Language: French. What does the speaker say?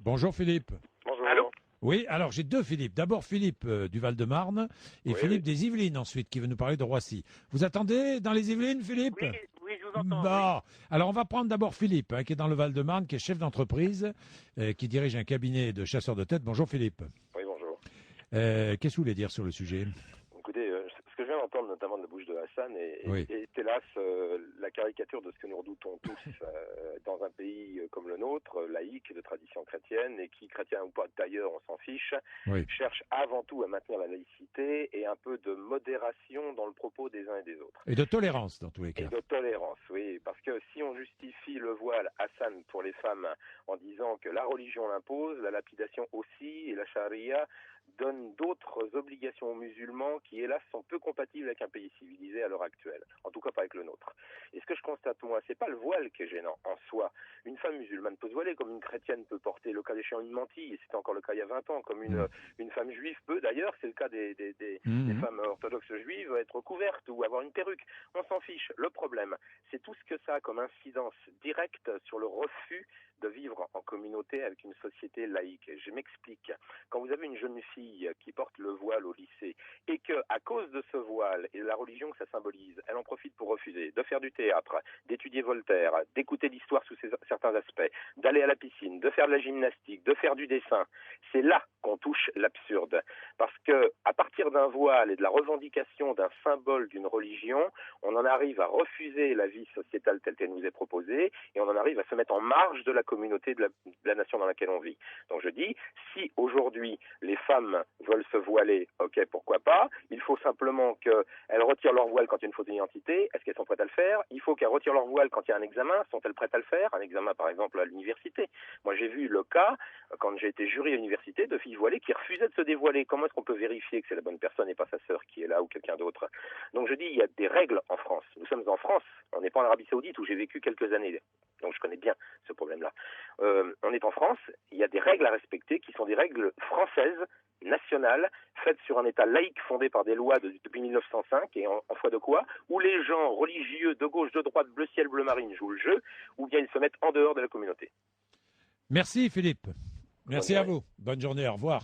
Bonjour Philippe. Bonjour. Allô? Oui, alors j'ai deux Philippe. D'abord Philippe du Val-de-Marne et Oui, Philippe oui. des Yvelines ensuite qui veut nous parler de Roissy. Vous attendez dans les Yvelines, Philippe? Oui, oui, je vous entends. Bon, alors on va prendre d'abord Philippe, qui est dans le Val-de-Marne, qui est chef d'entreprise, qui dirige un cabinet de chasseurs de tête. Bonjour Philippe. Oui, bonjour. Qu'est-ce que vous voulez dire sur le sujet? Écoutez, ce que je viens d'entendre notamment de la bouche de Hassan Oui. est hélas la caricature de ce que nous redoutons tous dans un pays comme le nôtre, laïque, de tradition chrétienne, et qui, chrétien ou pas d'ailleurs, on s'en fiche, Oui. cherche avant tout à maintenir la laïcité et un peu de modération dans le propos des uns et des autres. Et de tolérance dans tous les Et cas. de tolérance, oui, parce que si on justifie le voile Hassan pour les femmes en disant que la religion l'impose, la lapidation aussi, et la charia donne d'autres obligations aux musulmans qui, hélas, sont peu compatibles avec un pays civilisé à l'heure actuelle. En tout cas, pas avec le nôtre. Et ce que je constate, moi, c'est pas le voile qui est gênant en soi. Une femme musulmane peut se voiler, comme une chrétienne peut porter, le cas échéant, une mantille, et c'était encore le cas il y a 20 ans, comme une femme juive peut, d'ailleurs, c'est le cas des femmes orthodoxes juives, être couvertes ou avoir une perruque. On s'en fiche. Le problème, c'est tout ce que ça a comme incidence directe sur le refus de vivre en communauté avec une société laïque. Je m'explique. Quand vous avez une jeune fille qui porte le voile au lycée et que, à cause de ce voile et de la religion que ça symbolise, elle en profite pour refuser de faire du théâtre, d'étudier Voltaire, d'écouter l'histoire sous certains aspects, d'aller à la piscine, de faire de la gymnastique, de faire du dessin, c'est là qu'on touche l'absurde. Parce que, à partir d'un voile et de la revendication d'un symbole d'une religion, on en arrive à refuser la vie sociétale telle qu'elle nous est proposée et on en arrive à se mettre en marge de la communauté de la nation dans laquelle on vit. Donc je dis, si aujourd'hui les femmes veulent se voiler, ok, pourquoi pas, il faut simplement qu'elles retirent leur voile quand il y a une fausse identité, est-ce qu'elles sont prêtes à le faire? Il faut qu'elles retirent leur voile quand il y a un examen, sont-elles prêtes à le faire? Un examen par exemple à l'université. Moi j'ai vu le cas, quand j'ai été jury à l'université, de filles voilées qui refusaient de se dévoiler. Comment est-ce qu'on peut vérifier que c'est la bonne personne et pas sa sœur qui est là ou quelqu'un d'autre? Donc je dis, il y a des règles en France. Nous sommes en France, on n'est pas en Arabie Saoudite où j'ai vécu quelques années. Donc je connais bien ce problème-là. On est en France, il y a des règles à respecter qui sont des règles françaises, nationales, faites sur un État laïque fondé par des lois depuis 1905 et en foi de quoi? Où les gens religieux de gauche, de droite, bleu ciel, bleu marine jouent le jeu, ou bien ils se mettent en dehors de la communauté. Merci Philippe. Merci à vous. Bonne journée, au revoir.